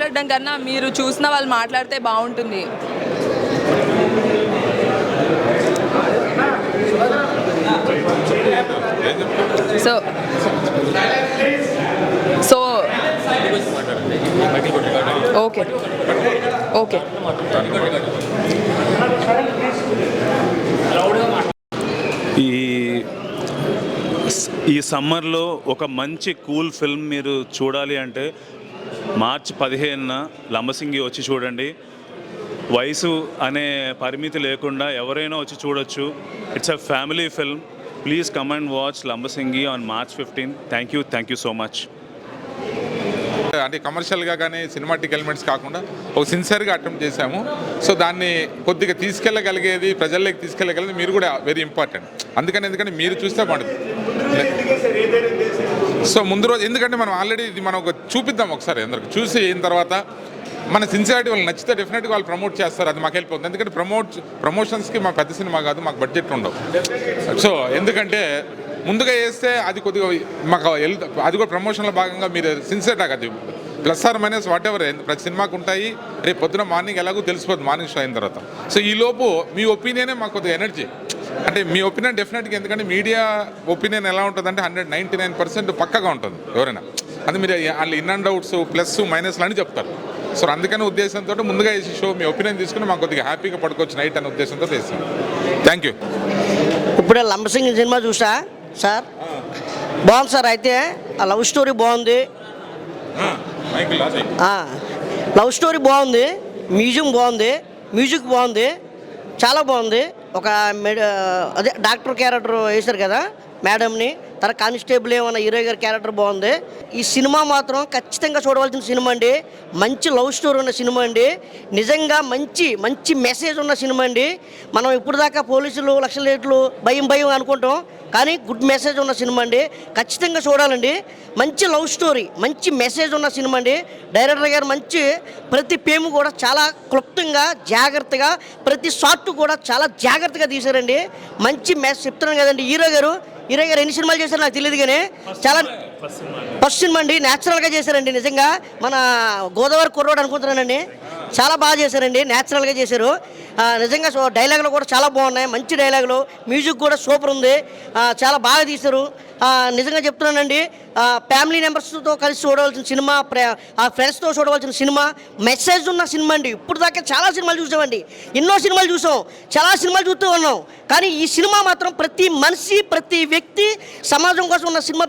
మాట్లాడడం కన్నా మీరు చూసిన వాళ్ళు మాట్లాడితే బాగుంటుంది. సో సో ఓకే ఓకే ఈ సమ్మర్లో ఒక మంచి కూల్ ఫిల్మ్ మీరు చూడాలి అంటే మార్చి 15న లంబసింగి వచ్చి చూడండి. వయసు అనే పరిమితి లేకుండా ఎవరైనా వచ్చి చూడొచ్చు. It's a family film. Please come and watch Lambasingi on March 15. Thank you so much. అంటే కమర్షియల్గా కానీ సినిమాటిక్ ఎలిమెంట్స్ కాకుండా ఒక సిన్సియర్గా అటెంప్ట్ చేశాము. సో దాన్ని కొద్దిగా తీసుకెళ్ళగలిగేది, ప్రజల్లోకి తీసుకెళ్ళగలిగేది మీరు కూడా వెరీ ఇంపార్టెంట్. ఎందుకంటే మీరు చూస్తే బాగుంటుంది. సో ముందు రోజు ఎందుకంటే మనం ఆల్రెడీ ఇది మనం చూపిద్దాం ఒకసారి అందరికి. చూసి అయిన తర్వాత మన సిన్సియారిటీ వాళ్ళు నచ్చితే డెఫినెట్గా వాళ్ళు ప్రమోట్ చేస్తారు. అది మాకు వెళ్ళిపోతుంది. ఎందుకంటే ప్రమోషన్స్కి మా పెద్ద సినిమా కాదు, మాకు బడ్జెట్ ఉండవు. సో ఎందుకంటే ముందుగా వేస్తే అది కొద్దిగా మాకు అది కూడా ప్రమోషన్లో భాగంగా మీరు సిన్సియర్ అది plus or minus whatever ప్రతి సినిమాకు ఉంటాయి. రేపు పొద్దున మార్నింగ్ ఎలాగో తెలిసిపోతుంది మార్నింగ్ షో అయిన తర్వాత. సో ఈలోపు మీ ఒపీనియనే మాకు కొద్దిగా ఎనర్జీ. అంటే మీ ఒపీనియన్ డెఫినెట్గా, ఎందుకంటే మీడియా ఒపీనియన్ ఎలా ఉంటుందంటే 199% పక్కగా ఉంటుంది ఎవరైనా. అది మీరు వాళ్ళు ఇన్ అండ్ అవుట్స్ ప్లస్ మైనస్లు అని చెప్తారు. సో అందుకని ఉద్దేశంతో ముందుగా వేసి షో మీ ఒపీనియన్ తీసుకుని మాకు కొద్దిగా హ్యాపీగా పడుకోవచ్చు నైట్ అనే ఉద్దేశంతో వేసాం. Thank you. ఇప్పుడే లంబసింగి సినిమా చూసా సార్, బాగుంది సార్. అయితే ఆ లవ్ స్టోరీ బాగుంది, లవ్ స్టోరీ బాగుంది, మ్యూజిక్ బాగుంది, చాలా బాగుంది. ఒక అదే డాక్టర్ క్యారెక్టర్ వేశారు కదా మేడంని, తన కానిస్టేబుల్ ఏమన్నా హీరో గారి క్యారెక్టర్ బాగుంది. ఈ సినిమా మాత్రం ఖచ్చితంగా చూడవలసిన సినిమా అండి. మంచి లవ్ స్టోరీ ఉన్న సినిమా అండి. నిజంగా మంచి మెసేజ్ ఉన్న సినిమా అండి. మనం ఇప్పుడు దాకా పోలీసులు లక్షల రేట్లు భయం అనుకుంటాం, కానీ గుడ్ మెసేజ్ ఉన్న సినిమా అండి. ఖచ్చితంగా చూడాలండి. మంచి లవ్ స్టోరీ, మంచి మెసేజ్ ఉన్న సినిమా అండి. డైరెక్టర్ గారు ప్రతి పేము కూడా చాలా క్లుప్తంగా జాగ్రత్తగా, ప్రతి షాట్ కూడా చాలా జాగ్రత్తగా తీశారండి. మంచి మెసేజ్ చెప్తున్నాను కదండి. హీరో గారు ఎన్ని సినిమాలు చేశారో నాకు తెలియదు, కానీ చాలా ఫస్ట్ సినిమా అండి. న్యాచురల్గా చేశారండి. నిజంగా మన గోదావరి కుర్రోడు అనుకుంటున్నానండి. చాలా బాగా చేశారండి, న్యాచురల్గా చేశారు. నిజంగా డైలాగులు కూడా చాలా బాగున్నాయి, మంచి డైలాగులు. మ్యూజిక్ కూడా సూపర్ ఉంది, చాలా బాగా తీశారు. నిజంగా చెప్తున్నానండి, ఫ్యామిలీ మెంబర్స్తో కలిసి చూడవలసిన సినిమా, ఫ్రెండ్స్తో చూడవలసిన సినిమా, మెసేజ్ ఉన్న సినిమా అండి. ఇప్పుడు దాకా చాలా సినిమాలు చూసామండి, ఎన్నో సినిమాలు చూసాం, చాలా సినిమాలు చూస్తూ ఉన్నాం, కానీ ఈ సినిమా మాత్రం ప్రతి మనిషి, ప్రతి వ్యక్తి, సమాజం కోసం ఉన్న సినిమా,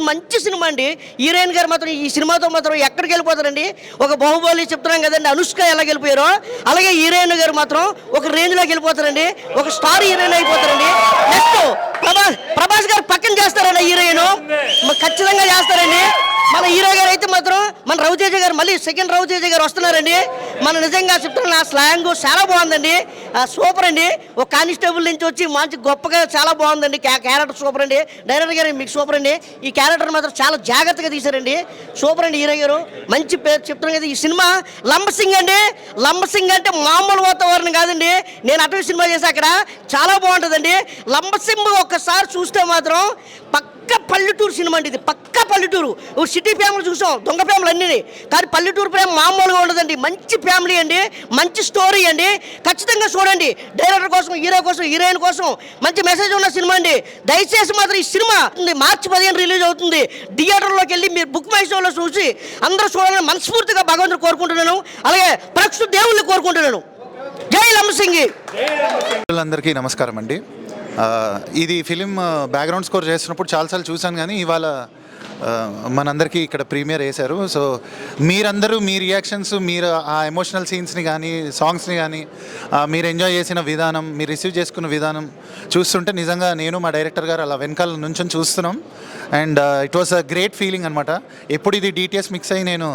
మంచి సినిమా అండి. హీరోయిన్ గారు మాత్రం ఈ సినిమాతో మాత్రం ఎక్కడికి వెళ్ళిపోతారండి. ఒక బాహుబలి చెప్తున్నాం కదండి, అనుష్క ఎలా వెళ్ళిపోయారో అలాగే హీరోయిన్ గారు మాత్రం ఒక రేంజ్లోకి వెళ్ళిపోతారండి, ఒక స్టార్ హీరోయిన్ అయిపోతారండి. నెక్స్ట్ ప్రభాస్ గారు పక్కన చేస్తారండి హీరోయిన్, ఖచ్చితంగా చేస్తారండి. మన హీరో గారు అయితే మాత్రం మన రవితేజ గారు, మళ్ళీ సెకండ్ రవితేజ గారు వస్తున్నారండి. మన నిజంగా చెప్తున్నా, ఆ స్లాంగ్ చాలా బాగుందండి, సూపర్ అండి. ఒక కానిస్టేబుల్ నుంచి వచ్చి మంచి గొప్పగా చాలా బాగుందండి. క్యారెక్టర్ సూపర్ అండి. డైరెక్టర్ గారు మీకు సూపర్ అండి. ఈ క్యారెక్టర్ మాత్రం చాలా జాగ్రత్తగా తీశారండి, సూపర్ అండి. హీరో గారు మంచి పేరు చెప్తున్నాను కదా. ఈ సినిమా లంబసింగ్ అండి. లంబసింగ్ అంటే మామూలు వాతావరణం కాదండి. నేను అటవీ సినిమా చేసి అక్కడ చాలా బాగుంటుందండి. లంబసింగ్ ఒక్కసారి చూస్తే మాత్రం పక్క పల్లెటూరు సినిమా అండి. ఇది పక్క పల్లెటూరు. సిటీ ఫ్యామిలీ చూసాం, దొంగ ఫ్యామిలీ అన్నీ, కానీ పల్లెటూరు ప్రేమ మామూలుగా ఉండదండి. మంచి ఫ్యామిలీ అండి, మంచి స్టోరీ అండి. ఖచ్చితంగా చూడండి. డైరెక్టర్ కోసం, హీరో కోసం, హీరోయిన్ కోసం మంచి మెసేజ్ ఉన్న సినిమా అండి. దయచేసి మాత్రం ఈ సినిమా మార్చి 15 రిలీజ్ అవుతుంది. థియేటర్లోకి వెళ్ళి మీరు బుక్ మై షోలో చూసి అందరూ చూడాలని మనస్ఫూర్తిగా భగవంతుడు కోరుకుంటున్నాను, అలాగే ప్రేక్షకులు దేవుళ్ళని కోరుకుంటున్నాను. జై లంబసింగి. అందరికీ నమస్కారం అండి. ఇది ఫిలిం బ్యాక్గ్రౌండ్ స్కోర్ చేస్తున్నప్పుడు చాలాసార్లు చూశాను, కానీ ఇవాళ మనందరికీ ఇక్కడ ప్రీమియర్ వేశారు. సో మీరందరూ మీ రియాక్షన్స్, మీరు ఆ ఎమోషనల్ సీన్స్ని కానీ, సాంగ్స్ని కానీ, మీరు ఎంజాయ్ చేసిన విధానం, మీరు రిసీవ్ చేసుకున్న విధానం చూస్తుంటే నిజంగా నేను మా డైరెక్టర్ గారు అలా వెనకాల నుంచి చూస్తున్నాం. And it was a great feeling అనమాట. ఎప్పుడు ఇది DTS మిక్స్ అయ్యి నేను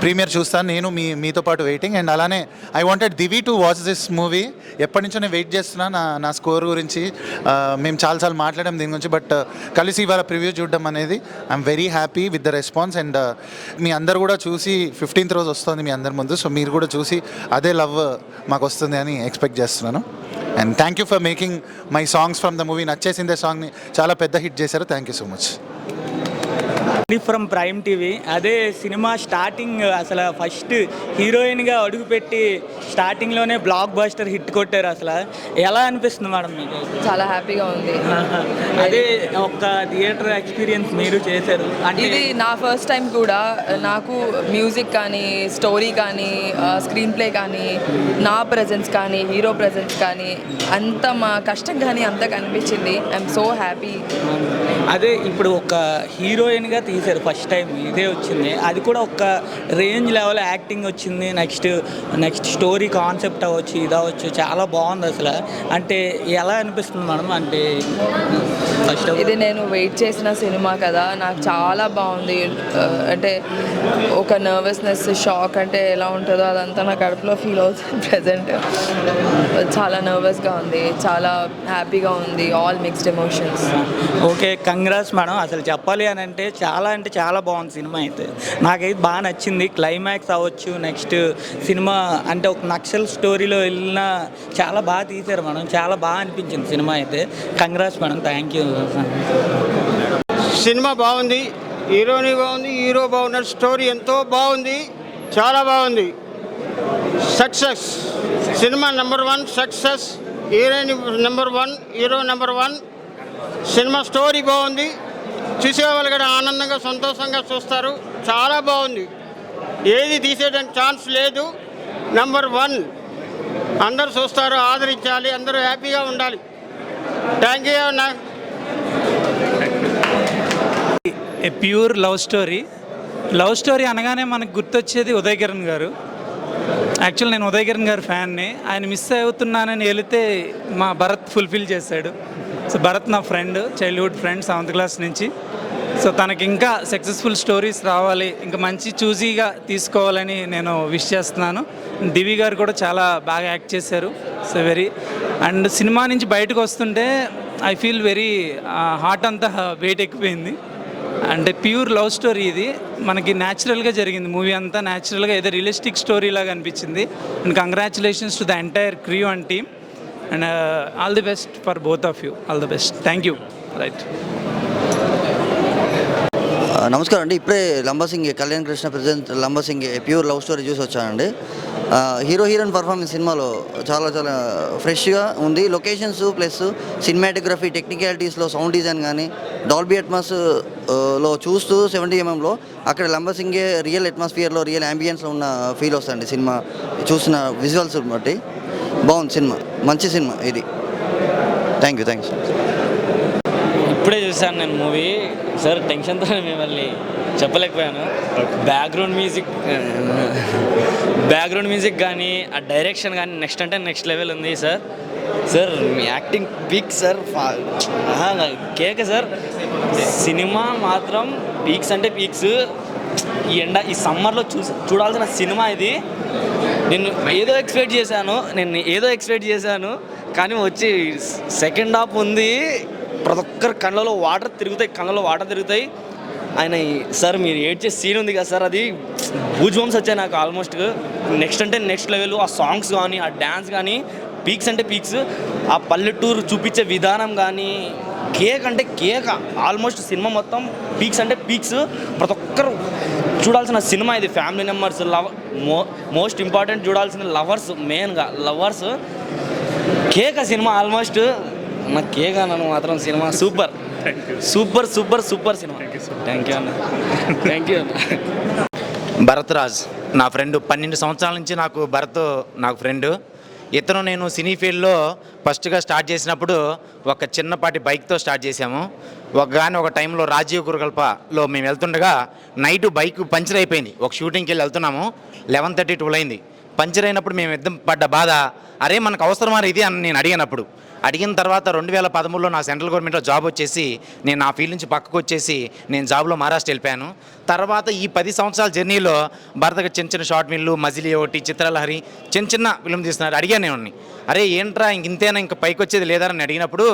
ప్రీమియర్ చూస్తాను, నేను మీతో పాటు వెయిటింగ్. అండ్ అలానే I wanted Divi to watch this movie. ఎప్పటి నుంచో నేను వెయిట్ చేస్తున్నా నా స్కోర్ గురించి. మేము చాలాసార్లు మాట్లాడాం దీని గురించి, బట్ కలిసి ఇవాళ ప్రివ్యూ చూడడం అనేది I'm very happy with the response. And మీ అందరు కూడా చూసి 15th రోజు వస్తుంది మీ అందరి ముందు. సో మీరు కూడా చూసి అదే లవ్ మాకు వస్తుంది అని ఎక్స్పెక్ట్ చేస్తున్నాను. And thank you for making my songs from the movie. నచ్చేసిందే సాంగ్ని చాలా పెద్ద హిట్ చేశారు. Thank you so much. From Prime TV. అదే సినిమా స్టార్టింగ్ అసలు ఫస్ట్ హీరోయిన్గా అడుగుపెట్టి స్టార్టింగ్లోనే బ్లాక్ బస్టర్ హిట్ కొట్టారు. అసలు ఎలా అనిపిస్తుంది మేడం మీకు? చాలా హ్యాపీగా ఉంది. అదే ఒక థియేటర్ ఎక్స్పీరియన్స్ మీరు చేశారు అంటే ఇది నా ఫస్ట్ టైం కూడా. నాకు మ్యూజిక్ కానీ, స్టోరీ కానీ, స్క్రీన్ ప్లే కానీ, నా ప్రజెన్స్ కానీ, హీరో ప్రజెన్స్ కానీ అంత మా కష్టం కానీ అంత కనిపించింది. I'm so happy. అదే ఇప్పుడు ఒక హీరోయిన్గా తీశారు ఫస్ట్ టైం, ఇదే వచ్చింది. అది కూడా ఒక రేంజ్ లెవెల్ యాక్టింగ్ వచ్చింది. నెక్స్ట్ స్టోరీ కాన్సెప్ట్ అవ్వచ్చు, ఇది అవ్వచ్చు, చాలా బాగుంది అసలు. అంటే ఎలా అనిపిస్తుంది మేడం? అంటే ఫస్ట్ ఇది నేను వెయిట్ చేసిన సినిమా కదా, నాకు చాలా బాగుంది. అంటే ఒక నర్వస్నెస్, షాక్ అంటే ఎలా ఉంటుందో అదంతా నా కడుపులో ఫీల్ అవుతుంది ప్రజెంట్. చాలా నర్వస్గా ఉంది, చాలా హ్యాపీగా ఉంది, all mixed emotions. Okay, congrats madam. అసలు చెప్పాలి అని అంటే చాలా బాగుంది సినిమా అయితే. నాకైతే బాగా నచ్చింది. క్లైమాక్స్ అవ్వచ్చు, నెక్స్ట్ సినిమా అంటే ఒక నక్సల్ స్టోరీలో వెళ్ళిన చాలా బాగా తీశారు మేడం. చాలా బాగా అనిపించింది సినిమా అయితే. Congrats madam, thank you. Cinema బాగుంది, హీరోని బాగుంది, హీరో బాగున్నారు, స్టోరీ ఎంతో బాగుంది, చాలా బాగుంది. Success cinema number 1 success. Heroine number 1, hero number 1. Cinema story బాగుంది, చూసేవాళ్ళు కూడా ఆనందంగా సంతోషంగా చూస్తారు. చాలా బాగుంది, ఏది తీసేయడానికి ఛాన్స్ లేదు. నెంబర్ 1 అందరూ చూస్తారు, ఆదరించాలి, అందరూ హ్యాపీగా ఉండాలి. థ్యాంక్ యూ అన్న. ఏ ప్యూర్ లవ్ స్టోరీ అనగానే మనకు గుర్తొచ్చేది ఉదయ్ కిరణ్ గారు. యాక్చువల్ నేను ఉదయ్ కిరణ్ గారి ఫ్యాన్ని. ఆయన మిస్ అవుతున్నానని వెళితే మా భరత్ ఫుల్ఫిల్ చేశాడు. సో భరత్ నా friend, childhood friend, 7th class నుంచి. సో తనకి ఇంకా సక్సెస్ఫుల్ స్టోరీస్ రావాలి, ఇంకా మంచి చూజీగా తీసుకోవాలని నేను విష్ చేస్తున్నాను. దివి గారు కూడా చాలా బాగా యాక్ట్ చేశారు. సో అండ్ సినిమా నుంచి బయటకు వస్తుంటే ఐ ఫీల్ వెరీ హార్ట్ అంతా వెయిట్ ఎక్కిపోయింది. అంటే ప్యూర్ లవ్ స్టోరీ ఇది. మనకి న్యాచురల్గా జరిగింది మూవీ అంతా. న్యాచురల్గా ఏదో రియలిస్టిక్ స్టోరీ లాగా అనిపించింది. And congratulations to the entire crew and team. And all the best for both of you. All the best. Thank you. Right. నమస్కారం అండి. ఇప్పుడే Lambasingi Kalyan Krishna present Lambasingi pure love story చూసి వచ్చానండి. హీరోయిన్ పర్ఫార్మెన్స్ సినిమాలో చాలా ఫ్రెష్గా ఉంది. లొకేషన్స్ ప్లస్ సినిమాటోగ్రఫీ, టెక్నికాలిటీస్లో, సౌండ్ డిజైన్ కానీ, డాల్బీ అట్మాస్లో చూస్తూ 70mm అక్కడ లంబసింగే రియల్ అట్మాస్ఫియర్లో, రియల్ యాంబియన్స్లో ఉన్న ఫీల్ వస్తుంది సినిమా చూసిన విజువల్స్ బట్టి. బాగుంది సినిమా, మంచి సినిమా ఇది. Thank you. ఇప్పుడే చూశాను నేను మూవీ. సార్ టెన్షన్తో మిమ్మల్ని చెప్పలేకపోయాను. బ్యాక్గ్రౌండ్ మ్యూజిక్ కానీ, ఆ డైరెక్షన్ కానీ నెక్స్ట్ లెవెల్ ఉంది సార్. సార్ మీ యాక్టింగ్ పీక్ సార్, కేక సార్. సినిమా మాత్రం పీక్స్ అంటే పీక్స్. ఈ సమ్మర్లో చూడాల్సిన సినిమా ఇది. నేను ఏదో ఎక్స్పెక్ట్ చేశాను కానీ వచ్చి సెకండ్ హాఫ్ ఉంది. ప్రతి ఒక్కరి కళ్ళలో వాటర్ తిరుగుతాయి. ఆయన సార్ మీరు ఏడ్చే సీన్ ఉంది కదా సార్, అది గూజ్ బంప్స్ వచ్చాయి నాకు ఆల్మోస్ట్. Next level. ఆ సాంగ్స్ కానీ, ఆ డ్యాన్స్ కానీ పీక్స్ అంటే పీక్స్. ఆ పల్లెటూరు చూపించే విధానం కానీ, కేక్ ఆల్మోస్ట్ సినిమా మొత్తం పీక్స్ అంటే పీక్స్. ప్రతి ఒక్కరు చూడాల్సిన సినిమా ఇది. ఫ్యామిలీ మెంబర్స్, మోస్ట్ ఇంపార్టెంట్ చూడాల్సిన లవర్స్, మెయిన్గా లవర్స్. సినిమా ఆల్మోస్ట్ నా నన్ను మాత్రం cinema super cinema. Thank you అన్న. భరత్ రాజ్ నా ఫ్రెండ్. 12 సంవత్సరాల నుంచి నాకు ఫ్రెండ్. ఇతను నేను సినీ ఫీల్డ్లో ఫస్ట్గా స్టార్ట్ చేసినప్పుడు ఒక చిన్నపాటి బైక్తో స్టార్ట్ చేసాము. ఒక టైంలో రాజీవ్ గురుకల్పలో మేము వెళ్తుండగా నైట్ బైక్ పంచర్ అయిపోయింది. ఒక షూటింగ్కి వెళ్తున్నాము, 11:32 అయింది. పంచర్ అయినప్పుడు మేము ఇద్దరం పడ్డ బాధ, అరే మనకు అవసరమా ఇది అని నేను అడిగిన తర్వాత 2013లో నా సెంట్రల్ గవర్నమెంట్లో జాబ్ వచ్చేసి నేను ఆ ఫీల్డ్ నుంచి పక్కకు వచ్చేసి నేను జాబ్లో మహారాష్ట్ర వెళ్ళిపోయాను. తర్వాత ఈ 10 సంవత్సరాల జర్నీలో భరతగా చిన్న షార్ట్ ఫిల్మ్లు, మజిలీ ఒకటి, చిత్రలహరి చిన్న ఫిల్మ్ తీస్తున్నారు. అడిగాను నేను, అరే ఏంట్రా ఇంతేనా, ఇంకా పైకి వచ్చేది లేదా అని అడిగినప్పుడు,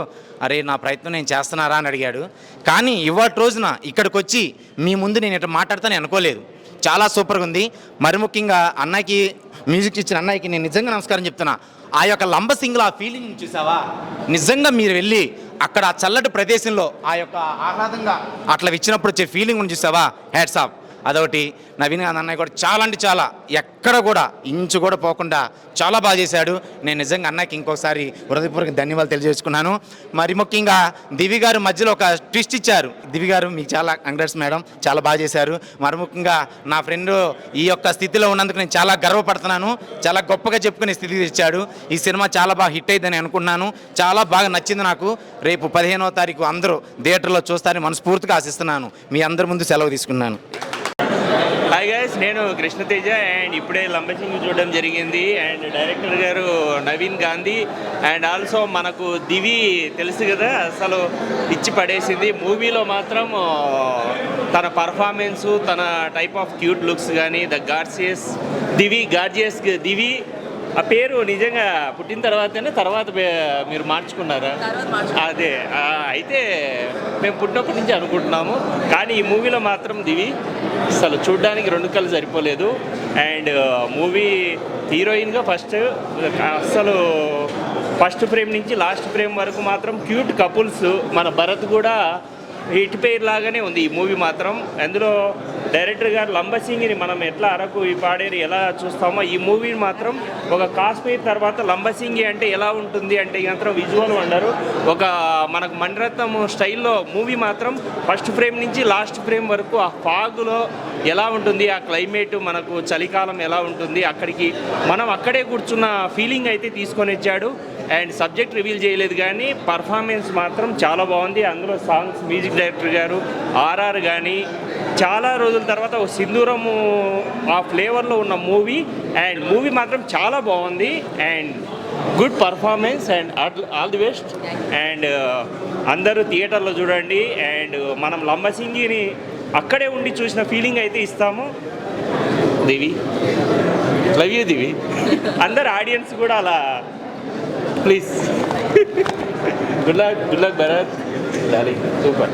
అరే నా ప్రయత్నం నేను చేస్తున్నారా అని అడిగాడు. కానీ ఇవాటి రోజున ఇక్కడికి వచ్చి మీ ముందు నేను ఇట్లా మాట్లాడతానని అనుకోలేదు. చాలా సూపర్గా ఉంది. మరి ముఖ్యంగా అన్నకి మ్యూజిక్ ఇచ్చిన అన్నయ్యకి నేను నిజంగా నమస్కారం చెప్తున్నా. ఆ యొక్క లంబసింగిలో ఆ ఫీలింగ్ చూసావా, నిజంగా మీరు వెళ్ళి అక్కడ ఆ చల్లటి ప్రదేశంలో ఆ యొక్క ఆహ్లాదంగా అట్లా ఇచ్చినప్పుడు వచ్చే ఫీలింగ్ చూసావా, హ్యాట్స్ ఆఫ్. అదొకటి. నవీన్ గాంధీ అన్నయ్య కూడా చాలా అంటే చాలా, ఎక్కడ కూడా ఇంచు కూడా పోకుండా చాలా బాగా చేశాడు. నేను నిజంగా అన్నయ్యకి ఇంకోసారి హృదయపూర్వక ధన్యవాదాలు తెలియజేసుకున్నాను. మరి ముఖ్యంగా దివి గారు మధ్యలో ఒక ట్విస్ట్ ఇచ్చారు. దివి గారు మీకు చాలా కంగ్రాట్స్ మేడం, చాలా బాగా చేశారు. మరి ముఖ్యంగా నా ఫ్రెండ్ ఈ యొక్క స్థితిలో ఉన్నందుకు నేను చాలా గర్వపడుతున్నాను. చాలా గొప్పగా చెప్పుకునే స్థితికి తెచ్చాడు. ఈ సినిమా చాలా బాగా హిట్ అయిందని అనుకున్నాను. చాలా బాగా నచ్చింది నాకు. రేపు 15వ తారీఖు అందరూ థియేటర్లో చూస్తారని మనస్ఫూర్తిగా ఆశిస్తున్నాను. మీ అందరి ముందు సెలవు తీసుకున్నాను. హాయ్ గైస్, నేను కృష్ణతేజ అండ్ ఇప్పుడే లంబసింగి చూడడం జరిగింది. అండ్ డైరెక్టర్ గారు నవీన్ గాంధీ అండ్ ఆల్సో మనకు దివి తెలుసు కదా, అసలు ఇచ్చి పడేసింది. మూవీలో మాత్రం తన పర్ఫార్మెన్సు, తన టైప్ ఆఫ్ క్యూట్ లుక్స్ కానీ, ద గార్జియస్ దివి ఆ పేరు నిజంగా పుట్టిన తర్వాత మీరు మార్చుకున్నారా? అదే అయితే మేము పుట్టినప్పటి నుంచి అనుకుంటున్నాము. కానీ ఈ మూవీలో మాత్రం దివి అసలు చూడడానికి 2 కళ్ళు సరిపోలేదు. అండ్ మూవీ హీరోయిన్గా అసలు ఫస్ట్ ఫ్రేమ్ నుంచి లాస్ట్ ఫ్రేమ్ వరకు మాత్రం క్యూట్ కపుల్స్. మన భరత్ కూడా హిట్ పేర్ లాగానే ఉంది ఈ మూవీ మాత్రం. అందులో డైరెక్టర్ గారు లంబసింగిని మనం ఎట్లా అరకు ఈ పాడేరు ఎలా చూస్తామో, ఈ మూవీ మాత్రం ఒక కాశ్మీర్ తర్వాత లంబసింగి అంటే ఎలా ఉంటుంది అంటే మాత్రం విజువల్ వండరు. ఒక మనకు మణిరత్నం స్టైల్లో మూవీ మాత్రం ఫస్ట్ ఫ్రేమ్ నుంచి లాస్ట్ ఫ్రేమ్ వరకు ఆ ఫాగులో ఎలా ఉంటుంది, ఆ క్లైమేట్, మనకు చలికాలం ఎలా ఉంటుంది, మనం అక్కడే కూర్చున్న ఫీలింగ్ అయితే తీసుకొని వచ్చాడు. అండ్ సబ్జెక్ట్ రివీల్ చేయలేదు కానీ పర్ఫార్మెన్స్ మాత్రం చాలా బాగుంది. అందులో సాంగ్స్, మ్యూజిక్ డైరెక్టర్ గారు, ఆర్ఆర్ కానీ చాలా రోజుల తర్వాత ఒక సింధూరము ఆ ఫ్లేవర్లో ఉన్న మూవీ. అండ్ మూవీ మాత్రం చాలా బాగుంది and good performance and all the best. And అందరూ థియేటర్లో చూడండి. అండ్ మనం లంబసింగిని అక్కడే ఉండి చూసిన ఫీలింగ్ అయితే ఇస్తాము. దివి, లవ్ యూ దివి. అందరు ఆడియన్స్ కూడా అలా please. Good luck Bharat, darling, super.